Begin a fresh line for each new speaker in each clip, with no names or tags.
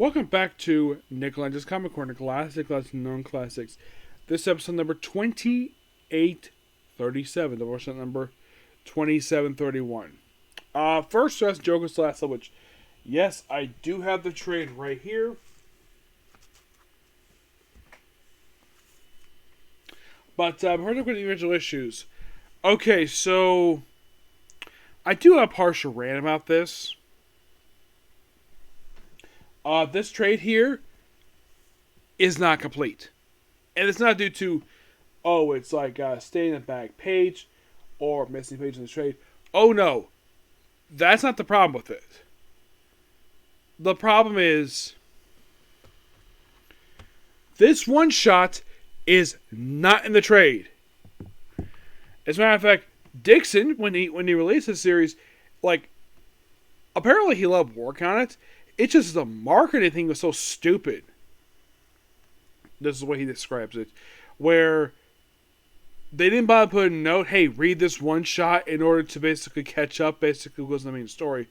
Welcome back to Nick Lenz's Comic Corner, Classic Lesson Known Classics. This is episode number 2837, the version number 2731. First, that's Joker's Last Level, which, yes, I do have the trade right here. But I'm heard of the original issues. Okay, so I do have a partial rant about this. This trade here is not complete. And it's not due to, it's like staying in the back page or missing page in the trade. Oh no, that's not the problem with it. The problem is this one shot is not in the trade. As a matter of fact, Dixon, when he released the series, apparently he loved working on it. It's just the marketing thing was so stupid. This is the way he describes it. Where they didn't bother putting a note, hey, read this one shot in order to basically catch up, basically was the main story.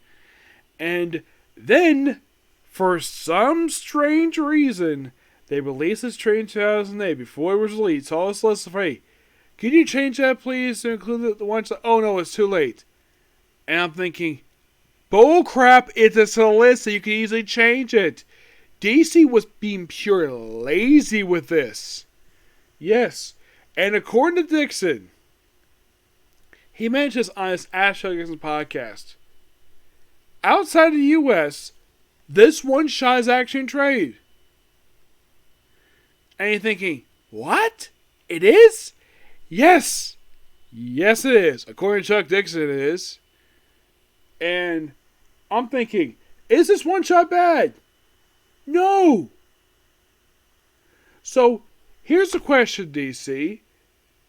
And then, for some strange reason, they released this trade in 2008 before it was released. All this list of, hey, can you change that please to include the one shot? Oh no, it's too late. And I'm thinking, bull crap, it's a Solista, you can easily change it. DC was being pure lazy with this. Yes, and according to Dixon, he mentioned this on his Ash Dixon podcast. Outside of the US, this one shot is actually in trade. And you're thinking, what? It is? Yes! Yes it is. According to Chuck Dixon it is. And I'm thinking, is this one shot bad? No! So, here's the question, DC.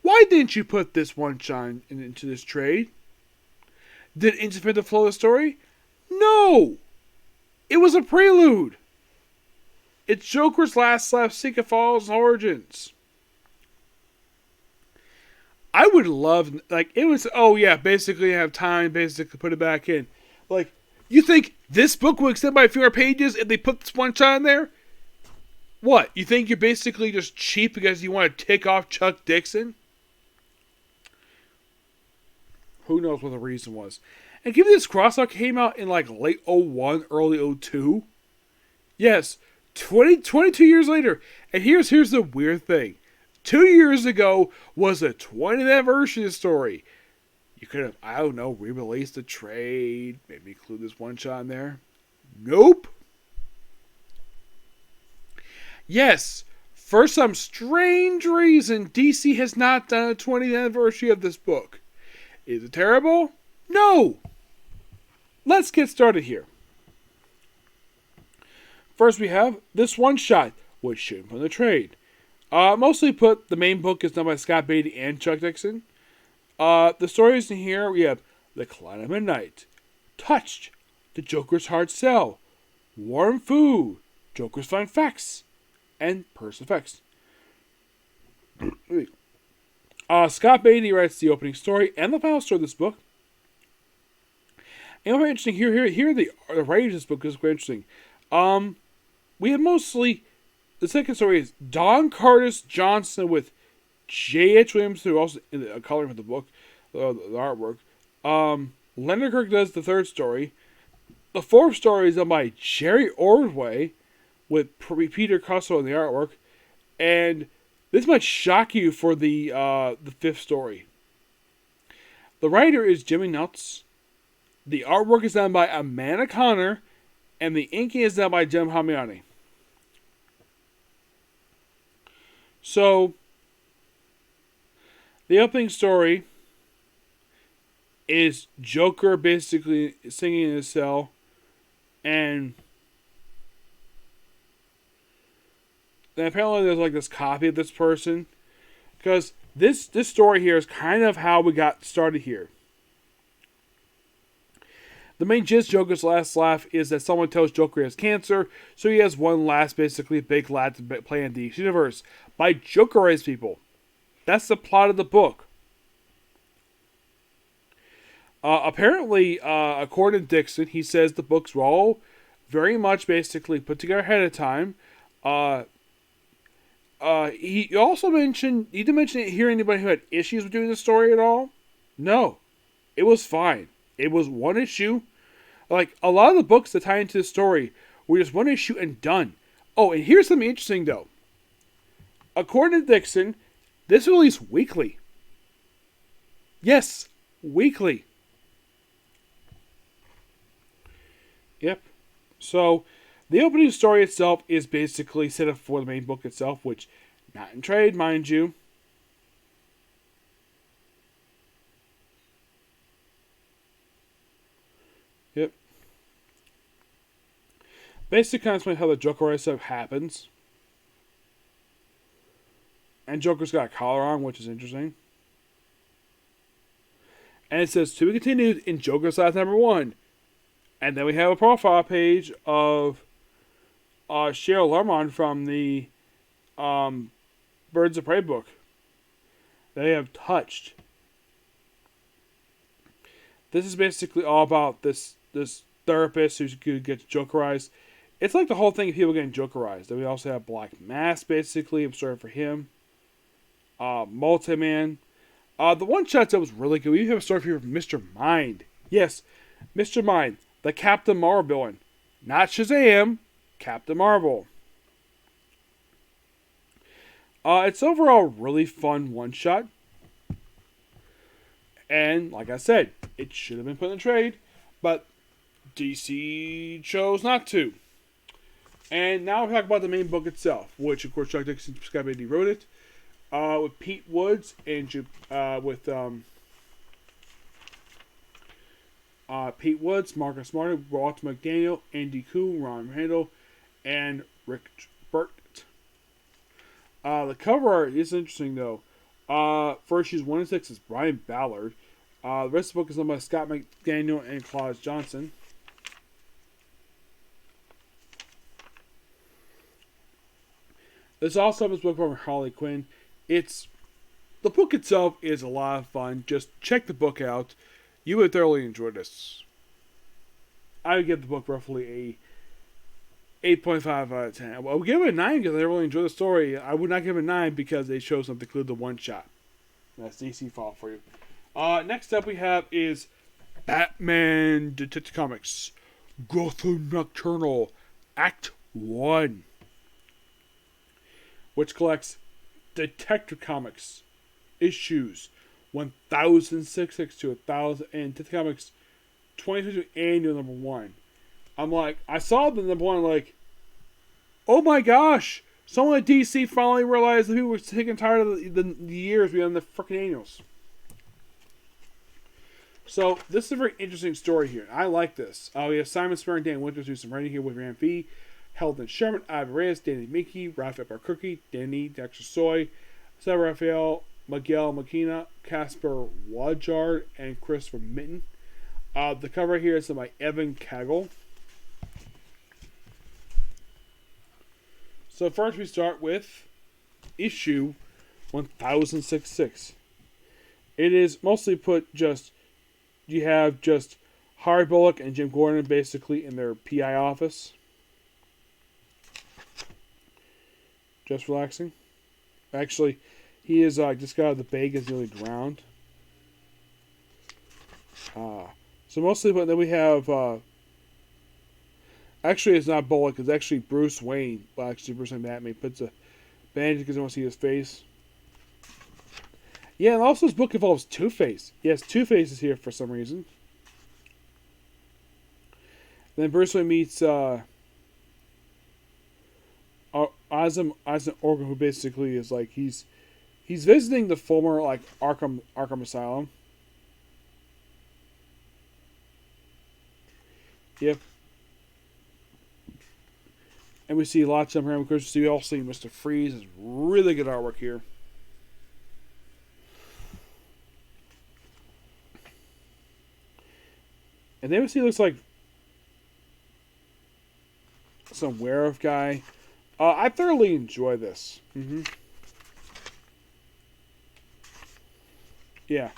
Why didn't you put this one shot into this trade? Did it interfere with the flow of the story? No! It was a prelude. It's Joker's last laugh, Seeker Falls Origins. I would love, it was, basically have time, basically put it back in. You think this book will extend by a few more pages if they put this one shot in there? What? You think you're basically just cheap because you want to tick off Chuck Dixon? Who knows what the reason was. And given this crossover came out in late 01, early 02. Yes, 22 years later. And here's the weird thing. 2 years ago was the 20th anniversary of the story. You could have, re-released the trade. Maybe include this one shot in there. Nope. Yes, for some strange reason, DC has not done a 20th anniversary of this book. Is it terrible? No. Let's get started here. First we have this one shot, which should from the trade. Mostly put, the main book is done by Scott Beatty and Chuck Dixon. The stories in here, we have The Cloud of Midnight, Touched, The Joker's Hard Sell, Warm Food, Joker's Fun Facts, and Person Effects. Scott Beatty writes the opening story and the final story of this book. And what's interesting here the writing of this book is quite interesting. We have mostly, the second story is Don Curtis Johnson with J.H. Williams, who also coloring for the book, the artwork. Leonard Kirk does the third story. The fourth story is done by Jerry Ordway with Peter Cusso in the artwork. And this might shock you for the fifth story. The writer is Jimmy Nuts. The artwork is done by Amanda Connor. And the inking is done by Jim Hamiani. So, the opening story is Joker basically singing in his cell, and then apparently there's this copy of this person, because this story here is kind of how we got started here. The main gist Joker's last laugh is that someone tells Joker he has cancer, so he has one last basically big lad to play in the universe by Jokerized people. That's the plot of the book. Apparently, according to Dixon, he says the books were all very much basically put together ahead of time. Uh, he also mentioned, he didn't mention hear anybody who had issues with doing the story at all. No, it was fine. It was one issue. Like, a lot of the books that tie into the story were just one issue and done. Oh, and here's something interesting, though. According to Dixon, this was released weekly. Yes, weekly. Yep. So, the opening story itself is basically set up for the main book itself, which, not in trade, mind you. Yep. Basically, kind of explain how the Joker stuff happens. And Joker's got a collar on, which is interesting. And it says, to be continued in Joker's Life #1. And then we have a profile page of Cheryl Lermont from the Birds of Prey book. They have touched. This is basically all about this therapist who gets Jokerized. It's like the whole thing of people getting Jokerized. Then we also have Black Mask, basically. I'm sorry for him. Multi-Man. The one shot that was really good. We have a story here from Mr. Mind. Yes, Mr. Mind, the Captain Marvel villain. Not Shazam, Captain Marvel. It's overall really fun one-shot. And, like I said, it should have been put in the trade, but DC chose not to. And now we'll talk about the main book itself, which, of course, Chuck Dixon wrote it. With Pete Woods and Pete Woods, Marcus Martin, Walter McDaniel, Andy Kuhn, Ron Randall, and Rick Burt. The cover art is interesting though. For issues 1 and 6 is Brian Ballard. The rest of the book is done by Scott McDaniel and Claus Johnson. This also is a book from Harley Quinn. The book itself is a lot of fun. Just check the book out. You would thoroughly enjoy this. I would give the book roughly a 8.5 out of 10. I would give it a 9 because I really enjoy the story. I would not give it a 9 because they chose something to include the one shot. That's DC fault for you. Next up we have is Batman Detective Comics Gotham Nocturnal Act 1, which collects Detective Comics issues 1066 to 1000 and Detective Comics 2022 annual #1. I'm like, I saw the #1 like, oh my gosh, someone at DC finally realized that people were sick and tired of the years we had in the freaking annuals. So this is a very interesting story here. I like this. We have Simon Spurrier and Dan Winters do some writing here with Ram V, Heldon Sherman, Ivan Reyes, Danny Mickey, Raphael Barcookie, Danny Dexter Soy, Sarah Raphael, Miguel Makina, Casper Wajard, and Christopher Mitten. The cover here is by Evan Cagle. So first we start with issue 1066. It is mostly put just, you have just Harry Bullock and Jim Gordon basically in their PI office. Just relaxing. Actually, he is just got out of the bag, is nearly drowned. So mostly, but then we have. Actually, it's not Bullock. It's actually Bruce Wayne. Well, actually, Bruce Wayne Batman puts a bandage because I want to see his face. Yeah, and also this book involves Two-Face. Yes, Two-Face is here for some reason. Then Bruce Wayne meets Asm Organ, who basically is like he's visiting the former like Arkham Asylum. Yep. And we see lots of them. Of course, we all see Mr. Freeze. Is really good artwork here. And then we see looks like some werewolf guy. I thoroughly enjoy this. Yeah.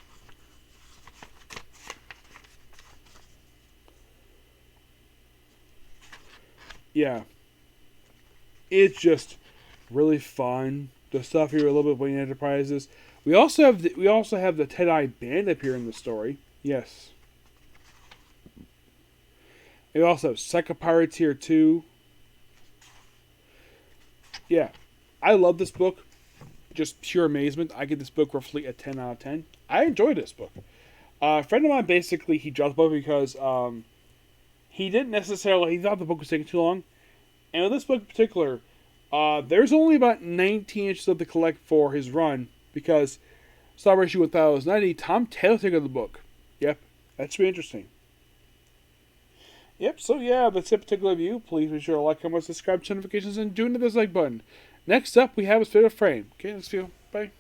yeah, it's just really fun. The stuff here a little bit of Wayne Enterprises. We also have the Ted Eye Band up here in the story. Yes. We also have Psycho Pirates here too. Yeah, I love this book. Just pure amazement. I give this book roughly a 10 out of 10. I enjoyed this book. A friend of mine basically he dropped the book because he didn't necessarily he thought the book was taking too long. And with this book in particular, there's only about 19 issues left to collect for his run because Star issue 1090, Tom Taylor took the book. Yep, that's really interesting. Yep, so yeah, that's a particular review. Please be sure to like, comment, subscribe, turn notifications, and do the dislike button. Next up, we have a Spirit of Frame. Okay, let's feel. Bye.